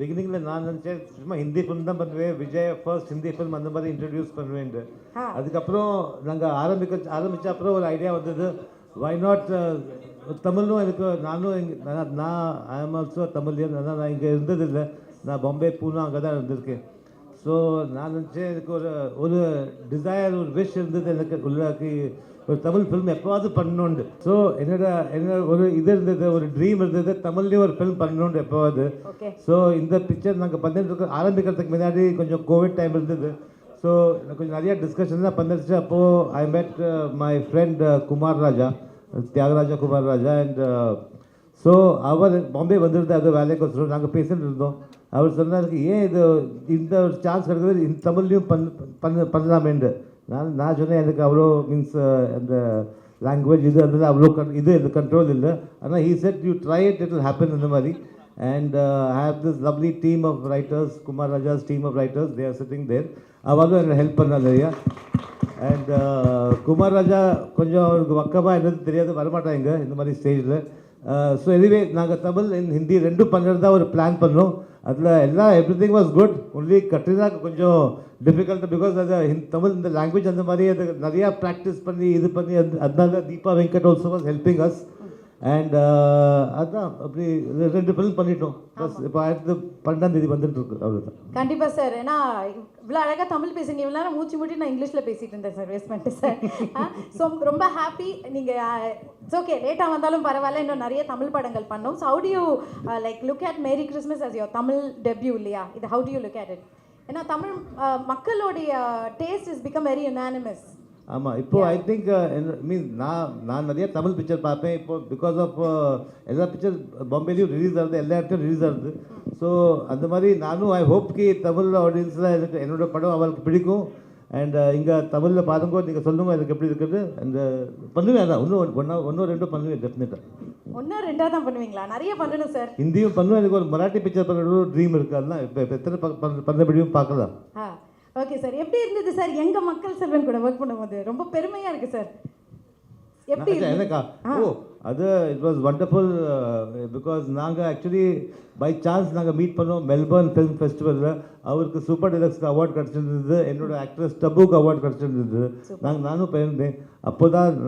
பிகினிங்கில் நான் நினச்சேன் சும்மா ஹிந்தி ஃபிலிம் தான் பண்ணுவேன், விஜய் ஃபர்ஸ்ட் ஹிந்தி ஃபிலிம் அந்த மாதிரி இன்ட்ரடியூஸ் பண்ணுவேன்ட்டு. அதுக்கப்புறம் நாங்கள் ஆரம்பித்த அப்புறம் ஒரு ஐடியா வந்தது, வை நாட் தமிழும் எனக்கு நான் ஐ எம் ஆல்சோ தமிழியன். ஆனால் நான் இங்கே இருந்ததில்லை, நான் பாம்பே பூனா அங்கே தான் இருந்திருக்கேன். ஸோ நான் நினச்சேன் எனக்கு ஒரு டிசையர், ஒரு விஷ் இருந்தது எனக்கு உள்ளாக்கி ஒரு தமிழ் ஃபிலிம் எப்போவாவது பண்ணணுண்டு. ஸோ என்னோட ஒரு இது இருந்தது, ஒரு ட்ரீம் இருந்தது, தமிழ்லேயும் ஒரு ஃபிலிம் பண்ணணுண்டு எப்போவாது. ஸோ இந்த பிக்சர் நாங்கள் பண்ணிட்டு ஆரம்பிக்கிறதுக்கு முன்னாடி கொஞ்சம் கோவிட் டைம் இருந்தது. ஸோ கொஞ்சம் நிறைய டிஸ்கஷன் தான் பண்ணிருச்சு. அப்போது I met my friend Kumar Raja, Thiagaraja Kumar Raja. And so அவர் பாம்பே வந்திருந்தார், அது வேலைக்கு வச்சுருவோம். நாங்கள் பேசிட்டு இருந்தோம். அவர் சொன்னார், ஏன் இந்த ஒரு சான்ஸ் கிடைக்கிறது, இந்த தமிழ்லையும் பண்ணலாமேண்டு. நான் சொன்னேன், எனக்கு அவ்வளோ மீன்ஸ் அந்த லாங்குவேஜ் இது அந்த அவ்வளோ இது கண்ட்ரோல் இல்லை. ஆனால் he said you try it will happen இந்த மாதிரி. And I have this lovely team of writers, Kumar Raja's team of writers, they are sitting there. அவரும் எனக்கு ஹெல்ப் பண்ணார் நிறையா. அண்ட் குமார் ராஜா கொஞ்சம் அவருக்கு வக்கமாக என்னது தெரியாது, வரமாட்டாங்க இந்த மாதிரி ஸ்டேஜில். ஸோ எதுவே நாங்கள் தமிழ் ஹிந்தி ரெண்டும் பண்ணுறது தான் ஒரு பிளான் பண்ணோம். அதில் எவ்ரிதிங் வாஸ் குட். ஒன்லி கட்ரினாக்கு கொஞ்சம் டிஃபிகல்ட், பிகாஸ் அது தமிழ் இந்த லாங்குவேஜ் அந்த மாதிரி அது நிறையா ப்ராக்டிஸ் பண்ணி இது பண்ணி அதனால Deepa Venkat also was helping as. And அதுதான் அப்படி 2 ஃபிலிம் பண்ணிட்டோம். ப்ளஸ் இப்போ 12ஆம் தேதி வந்துட்டு இருக்கு, அவ்வளோதான். கண்டிப்பாக சார். ஏன்னா இவ்வளோ அழகாக தமிழ் பேசுங்க, இவ்வளோ நேரம் மூச்சு மூட்டி நான் இங்கிலீஷில் பேசிகிட்டு இருந்தேன் சார், வேஸ்ட் பண்ணிட்டு சார். ஸோ ரொம்ப ஹாப்பி. நீங்கள் இட்ஸ் ஓகே, லேட்டாக வந்தாலும் பரவாயில்ல, இன்னும் நிறைய தமிழ் படங்கள் பண்ணோம். So how do you like look at Merry Christmas as your Tamil debut இல்லையா? இது how do you look at it? ஏன்னா தமிழ் மக்களுடைய taste is become very unanimous. ஆமாம், இப்போது ஐ திங்க் மீன்ஸ் நான் நிறைய தமிழ் பிக்சர் பார்ப்பேன். இப்போ பிகாஸ் ஆஃப் எல்லா பிக்சர் பாம்பேலையும் ரிலீஸ் ஆகுது, எல்லா இடத்துலையும் ரிலீஸ் ஆகுது. ஸோ அந்த மாதிரி நானும் ஐ ஹோப் கி தமிழ் ஆடியன்ஸில் எனக்கு என்னோட படம் அவளுக்கு பிடிக்கும். அண்ட் இங்கே தமிழில் பாருங்க, நீங்கள் சொல்லுங்கள் எனக்கு எப்படி இருக்குது. அந்த பண்ணுவேன், அதான் ஒன்று ரெண்டு பண்ணுவேன் டெஃபினட்டாக. 1-2 தான் பண்ணுவீங்களா? நிறைய பண்ணணும் சார். ஹிந்தியும் பண்ணுவேன், எனக்கு ஒரு மராட்டி பிக்சர் பண்ணுற ட்ரீம் இருக்குது. அதெல்லாம் இப்போ எத்தனை பண்ணபடியும் பார்க்கலாம். ஓகே சார், எப்படி இருந்தது சார் எங்கள் மக்கள் செல்வன் கூட ஒர்க் பண்ணும்போது? ரொம்ப பெருமையாக இருக்குது சார். எப்படி எனக்கா? ஓ, அது இட் வாஸ் வண்டர்ஃபுல். பிகாஸ் நாங்கள் ஆக்சுவலி பை சான்ஸ் நாங்கள் மீட் பண்ணோம் மெல்பர்ன் ஃபிலிம் ஃபெஸ்டிவலில். அவருக்கு சூப்பர் டிலக்ஸ்க்கு அவார்ட் கிடச்சிருந்தது, என்னோட ஆக்ட்ரஸ் டபுக்கு அவார்ட் கிடச்சிருந்தது. நானும் போயிருந்தேன். அப்போ தான்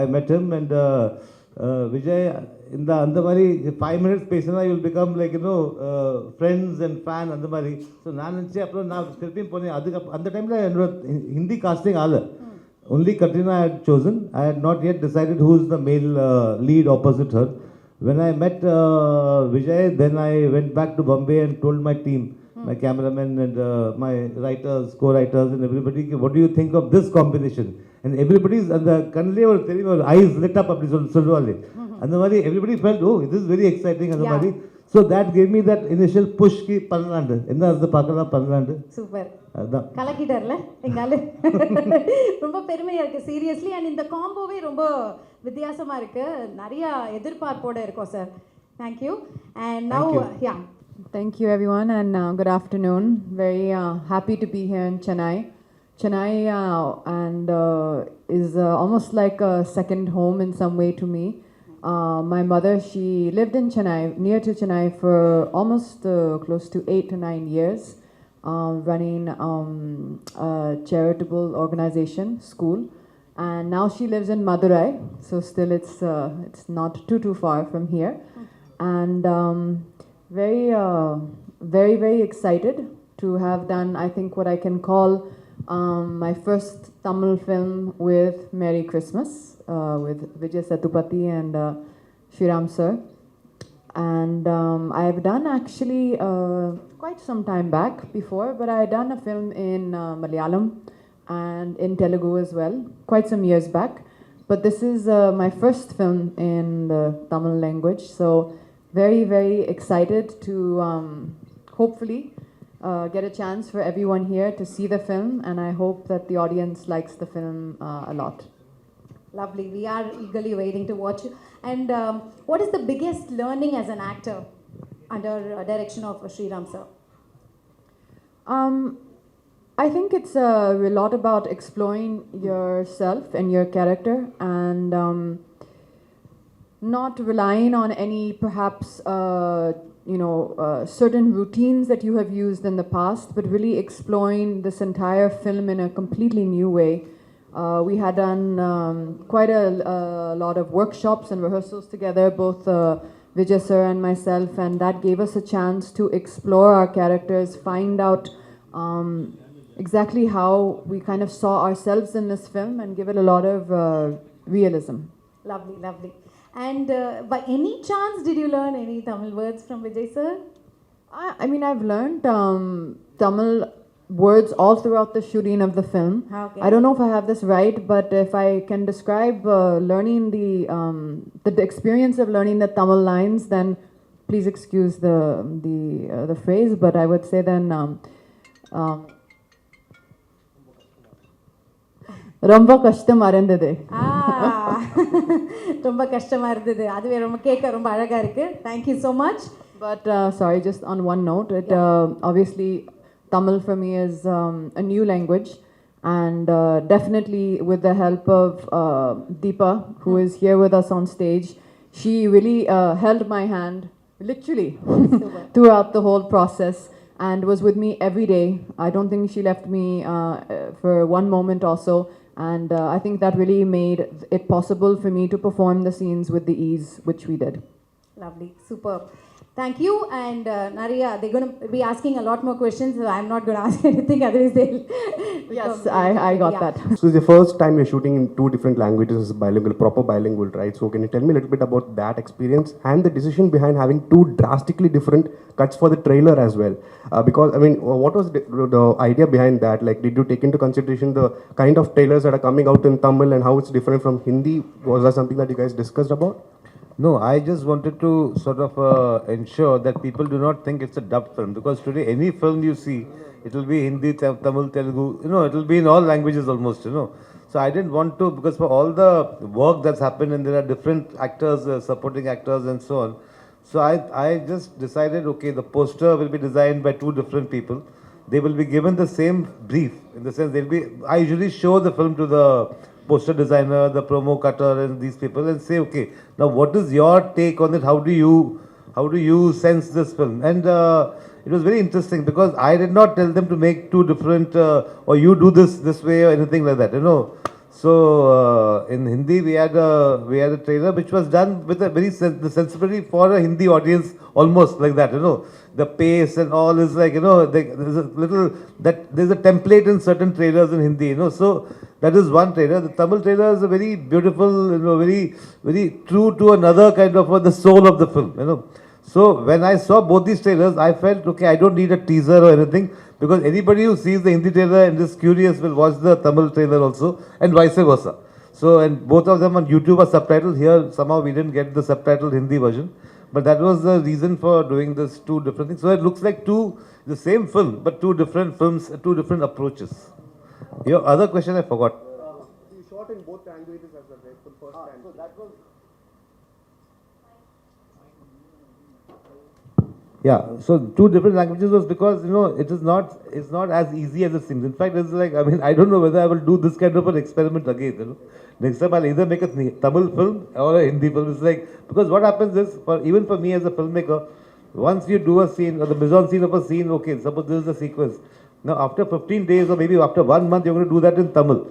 ஐ மெட் ஹிம். அண்ட் விஜய் இந்த அந்த மாதிரி 5 minutes பேசினா you will become like you know friends and fan அந்த மாதிரி. ஸோ நான் நினச்சேன். அப்புறம் நான் திருப்பியும் போனேன். அந்த டைமில் என்னோட ஹிந்தி காஸ்டிங் ஆகலை. Only Katrina had chosen. I had not yet decided who is the male lead opposite her. When I met Vijay, then I went back to Bombay and told my team, my cameraman and my writers, co-writers and everybody, what do you think of this combination? And everybody's and the kanle or eyes lit up அப்படி சொல்லுவாங்க. அந்த மாதிரி everybody felt, oh, this is very exciting அந்த மாதிரி. So that gave me that initial push ki பண்ணலாண்டு, என்ன அது பார்க்கலாம் பண்ணலாண்டு. Super, அதான் கலக்கிட்டார்ல எங்கால. ரொம்ப பெருமையாக இருக்குது சீரியஸ்லி. அண்ட் இந்த காம்போவே ரொம்ப வித்தியாசமாக இருக்குது, நிறையா எதிர்பார்ப்போடு இருக்கோம் sir. Thank you. And now yeah. Thank you everyone and good afternoon. Very happy to be here in Chennai. Chennai is almost like a second home in some way to me. My mother, she lived in Chennai, near to Chennai for almost close to 8 to 9 years, running a charitable organization, school. And now she lives in Madurai, so still it's not too far from here. And very excited to have done, I think, what I can call my first Tamil film with Merry Christmas, with Vijay Sethupathi and Shriram sir. And I've done actually quite some time back before, but I had done a film in Malayalam and in Telugu as well, quite some years back. But this is my first film in the Tamil language, so very excited to hopefully get a chance for everyone here to see the film, and I hope that the audience likes the film a lot. Lovely. We are eagerly waiting to watch. And what is the biggest learning as an actor under direction of Shriram sir? I think it's a lot about exploring yourself and your character, and not relying on any perhaps certain routines that you have used in the past, but really exploring this entire film in a completely new way. We had done quite a lot of workshops and rehearsals together, both Vijay sir and myself, and that gave us a chance to explore our characters, find out exactly how we kind of saw ourselves in this film, and give it a lot of realism. Lovely, lovely. And by any chance, did you learn any Tamil words from Vijay sir? I mean, I've learned Tamil words all throughout the shooting of the film. Okay. I don't know if I have this right, but if I can describe learning the experience of learning the Tamil lines, then please excuse the phrase, but I would say then ரொம்ப கஷ்டமா இருந்தது. ரொம்ப கஷ்டமா இருந்தது. அதுவே ரொம்ப கேட்க ரொம்ப அழகா இருக்கு. Thank you so much. But sorry, just on one note, it obviously Tamil for me is a new language, and definitely with the help of Deepa, who is here with us on stage, she really held my hand literally throughout the whole process and was with me every day. I don't think she left me for one moment also, and I think that really made it possible for me to perform the scenes with the ease which we did. Lovely, superb. Thank you. And Nariya, they're going to be asking a lot more questions, so I'm not going to ask anything, otherwise they'll... Yes, I got that. So it's the first time you're shooting in two different languages, bilingual, proper bilingual, right? So can you tell me a little bit about that experience and the decision behind having two drastically different cuts for the trailer as well? Because, I mean, what was the idea behind that? Like, did you take into consideration the kind of trailers that are coming out in Tamil and how it's different from Hindi? Was that something that you guys discussed about? No, I just wanted to sort of ensure that people do not think it's a dubbed film, because today any film you see, it will be Hindi, Tamil, Telugu, it will be in all languages almost, So I didn't want to, because for all the work that's happened and there are different actors, supporting actors and so on. So I just decided, okay, the poster will be designed by two different people. They will be given the same brief, in the sense I usually show the film to the poster designer, the promo cutter and these people, and say, okay, now what is your take on it? How do you sense this film? And it was very interesting, because I did not tell them to make two different, or you do this way or anything like that, So in Hindi we had a trailer which was done with a very the sensibility for a Hindi audience, almost like that, The pace and all is like, there's a little, there's a template in certain trailers in Hindi, So that is one trailer. The Tamil trailer is a very beautiful, very, very true to another kind of the soul of the film, So when I saw both these trailers, I felt, okay, I don't need a teaser or anything, because anybody who sees the Hindi trailer and is curious will watch the Tamil trailer also, and vice versa. So, and both of them on YouTube are subtitled. Here, somehow we didn't get the subtitled Hindi version, but that was the reason for doing this two different things. So it looks like the same film, but two different films, two different approaches. Your other question I forgot. You shot in both languages as well, right? For the first time. So that was... Yeah, so two different languages was because, it's not as easy as it seems. In fact, it's like, I mean, I don't know whether I will do this kind of an experiment again, Next time I'll either make a Tamil film or a Hindi film. It's like, because what happens is, even for me as a filmmaker, once you do a scene, or the mise-en-scene of a scene, okay, suppose this is the sequence. Now, after 15 days or maybe after 1 month, you're going to do that in Tamil.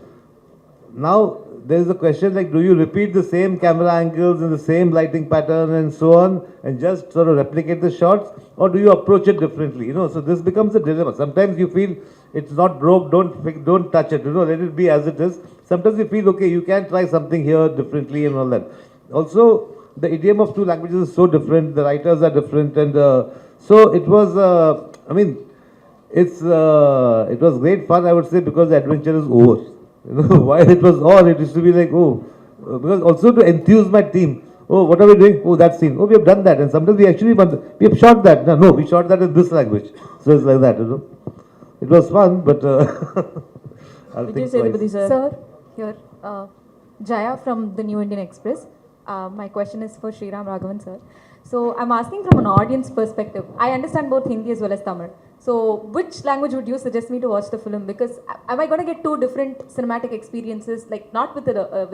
Now, there is a question like, do you repeat the same camera angles and the same lighting pattern and so on, and just sort of replicate the shots, or do you approach it differently? So this becomes a dilemma. Sometimes you feel it's not broke, don't touch it, let it be as it is. Sometimes you feel, okay, you can try something here differently and all that. Also, the idiom of two languages is so different, the writers are different, and so it was, it was great fun, I would say, because the adventure is over. While it was on, it used to be like, because also to enthuse my team. Oh, what are we doing? Oh, that scene. Oh, we have done that. And sometimes we have shot that. No, we shot that in this language. So it's like that, It was fun, but I'll think twice. Sir, here, Jaya from the New Indian Express. My question is for Sriram Raghavan, sir. So I'm asking from an audience perspective. I understand both Hindi as well as Tamil. So, which language would you suggest me to watch the film? Because am I going to get two different cinematic experiences? Like, not with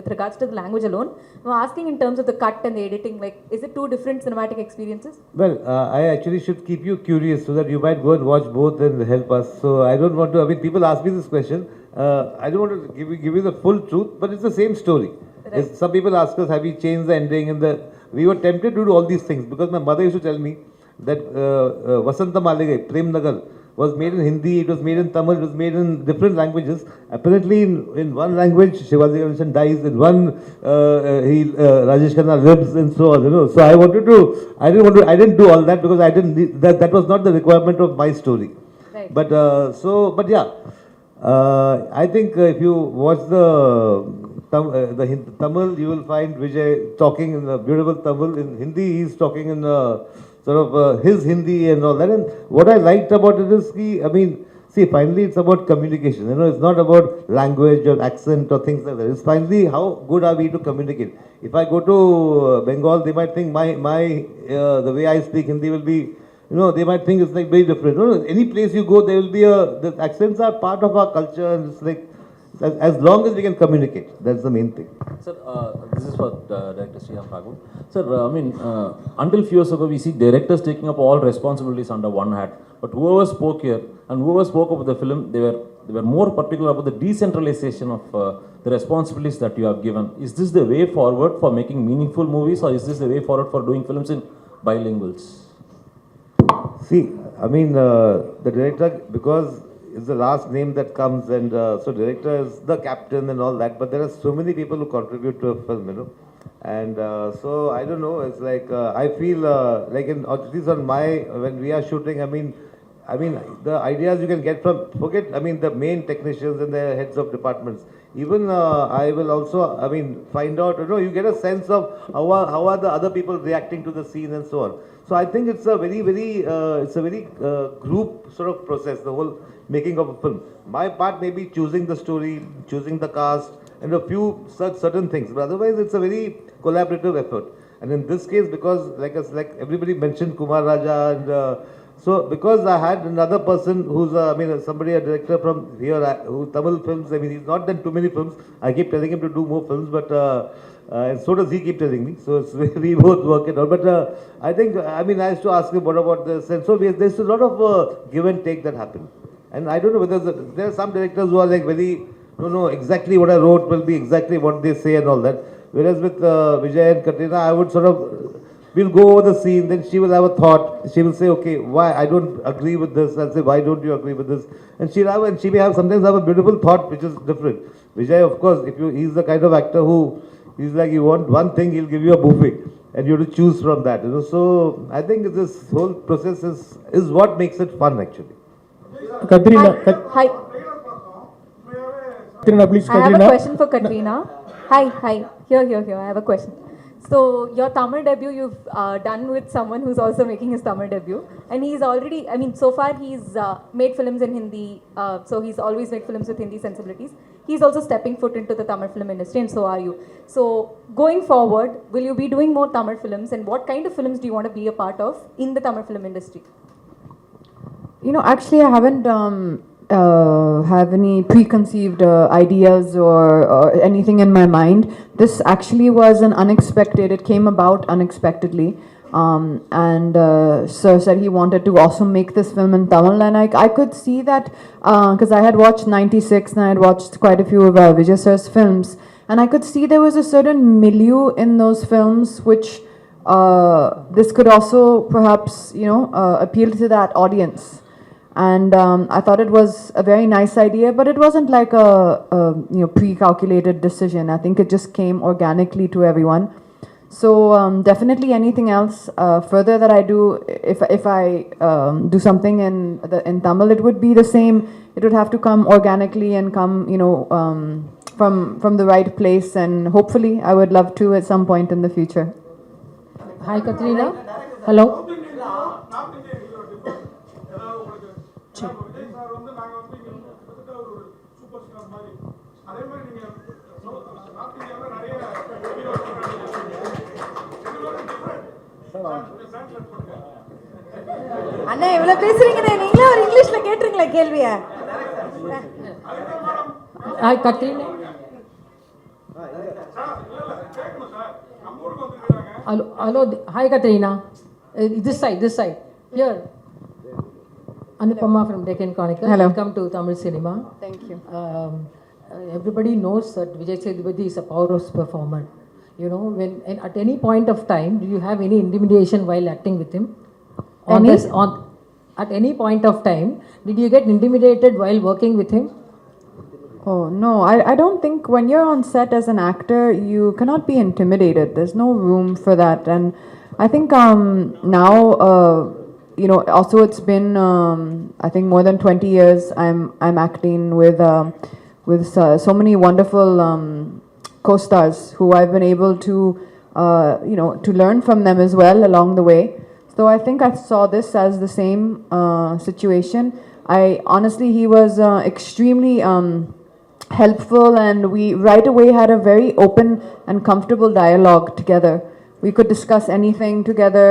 regards to the language alone. I'm asking in terms of the cut and the editing. Like, is it two different cinematic experiences? Well, I actually should keep you curious so that you might go and watch both and help us. So I don't want to. I mean, people ask me this question. I don't want to give you the full truth, but it's the same story. Right. Some people ask us, have we changed the ending? And we were tempted to do all these things because my mother used to tell me that Vasanta Maligai, Prem Nagar, was made in Hindi, it was made in Tamil, it was made in different languages. Apparently, in one language, Shivaji Ganeshan dies, in one, Rajesh Khanna lives, and so on. You know, so I didn't do all that because I didn't. That was not the requirement of my story. Right. But yeah, I think if you watch the Tamil, you will find Vijay talking in a beautiful Tamil. In Hindi, he's talking in sort of his Hindi and all that. And what I liked about it is, see, finally it's about communication. You know, it's not about language or accent or things like that. It's finally how good are we to communicate. If I go to Bengal, they might think the way I speak Hindi will be, you know, they might think it's like very different. You know, any place you go, there will be the accents are part of our culture, and it's like, as long as we can communicate, that's the main thing. Sir, this is for Director Sriram Raghu. Sir, until few years ago, we see directors taking up all responsibilities under one hat. But whoever spoke here and whoever spoke about the film, they were more particular about the decentralization of the responsibilities that you have given. Is this the way forward for making meaningful movies, or is this the way forward for doing films in bilinguals? See, the director, because it's the last name that comes, and so director is the captain and all that, but there are so many people who contribute to a film, you know. And so I don't know, it's like I feel like at least on when we are shooting, the ideas you can get from, the main technicians and the heads of departments. Even I will also, find out, you know, you get a sense of how are the other people reacting to the scene and so on. So I think it's a very group sort of process, the whole making of a film. My part may be choosing the story, choosing the cast, and a few certain things. But otherwise, it's a very collaborative effort. And in this case, because like everybody mentioned Kumar Raja, and so because I had another person who's a director from here, who Tamil films. He's not done too many films. I keep telling him to do more films, but and so does he keep telling me. So it's we both work it out. But I think I used to ask him what about this, and so there's a lot of give and take that happen. And I don't know whether there are some directors who are like very, no, exactly what I wrote will be exactly what they say and all that. Whereas with Vijay and Katrina, I would we'll go over the scene, then she will have a thought. She will say, okay, why I don't agree with this. I'll say, why don't you agree with this? And she may sometimes have a beautiful thought which is different. Vijay, of course, he's the kind of actor who, he's like, you want one thing, he'll give you a buffet, and you have to choose from that. You know, so I think this whole process is what makes it fun, actually. Katrina. Hi. Katrina, please. I have a question for Katrina. Hi. Here. I have a question. So, your Tamil debut you've done with someone who's also making his Tamil debut. And he's already, so far he's made films in Hindi. So, he's always made films with Hindi sensibilities. He's also stepping foot into the Tamil film industry, and so are you. So, going forward, will you be doing more Tamil films? And what kind of films do you want to be a part of in the Tamil film industry? You know, actually, I haven't have any preconceived ideas or anything in my mind. This actually was an unexpected, it came about unexpectedly. And Sir said he wanted to also make this film in Tamil, and I could see that because I had watched 96 and I had watched quite a few of Vijay Sir's films, and I could see there was a certain milieu in those films which this could also perhaps, appeal to that audience. And I thought it was a very nice idea, but it wasn't like a pre-calculated decision. I think it just came organically to everyone. So definitely anything else further that I do, if I do something in Tamil, it would be the same. It would have to come organically and come, from the right place. And hopefully, I would love to at some point in the future. Hi, Katrina. Hello. அண்ணா இவ்வளோ பேசுறீங்கண்ணே, நீங்களே ஒரு இங்கிலீஷில் கேட்டுருங்களா கேள்வியை? Hi, Katrina. Hello. Hi, Katrina. This side. Here. Anupama from Deccan Chronicle. Hello. Welcome to Tamil cinema. Thank you. Everybody knows that Vijay Sethupathi is a powerhouse performer. You know, and at any point of time, do you have any intimidation while acting with him? At any point of time, did you get intimidated while working with him? Oh, no, I don't think when you're on set as an actor, you cannot be intimidated. There's no room for that. And I think now, you know, also it's been, I think more than 20 years I'm acting with so many wonderful co-stars who I've been able to, you know, to learn from them as well along the way. So I think I saw this as the same situation. Honestly, he was extremely helpful, and we right away had a very open and comfortable dialogue together. We could discuss anything together.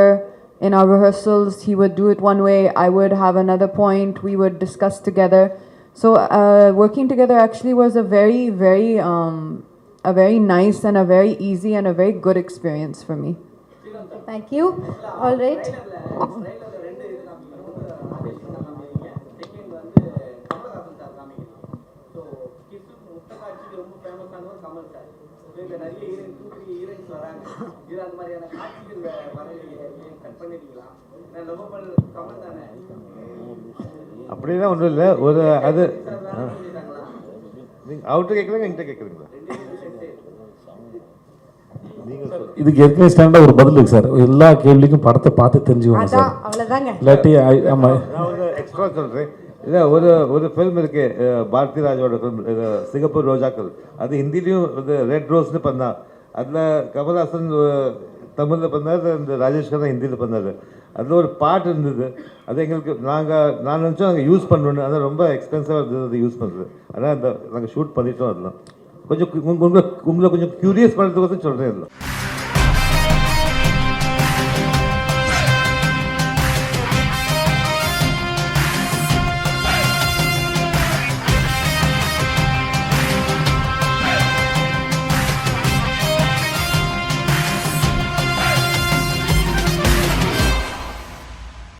In our rehearsals, he would do it one way, I would have another point, we would discuss together. So working together actually was a very nice and a very easy and a very good experience for me. Thank you. All right. அப்படிலாம் ஒன்றும் இல்லை. ஒரு அது நீங்கள் அவர்கிட்ட கேட்குறீங்க, என்கிட்ட கேட்குறீங்களா? இதுக்கு ஏற்கனவே ஸ்டாண்டா ஒரு பதில் இருக்கு சார். எல்லா கேள்விக்கும் படத்தை பார்த்து தெரிஞ்சுக்கோங்க சார். அவ்வளோதாங்க. இல்லாட்டி ஆமாம், நான் ஒரு எக்ஸ்ட்ரா சொல்கிறேன். இல்லை, ஒரு ஃபில்ம் இருக்கு, பாரதி ராஜோட ஃபில்ம் சிங்கப்பூர் ரோஜாக்கள். அது ஹிந்திலையும் ரெட் ரோஸ்னு பண்ணா. அதில் கமல்ஹாசன் தமிழில் பண்ணார், இந்த ராஜேஷ் கண்ணா ஹிந்தியில் பண்ணார். அதில் ஒரு பாட்டு இருந்தது. அது எங்களுக்கு நான் நினச்சோம் நாங்கள் யூஸ் பண்ணணுன்னு. அதான் ரொம்ப எக்ஸ்பென்சிவாக இருந்தது அது யூஸ் பண்ணுறது. ஆனால் நாங்கள் ஷூட் பண்ணிட்டோம். அதெல்லாம் கொஞ்சம் உங்களை கொஞ்சம் க்யூரியஸ் பண்ணுறதுக்கு சொல்கிறேன். அதில்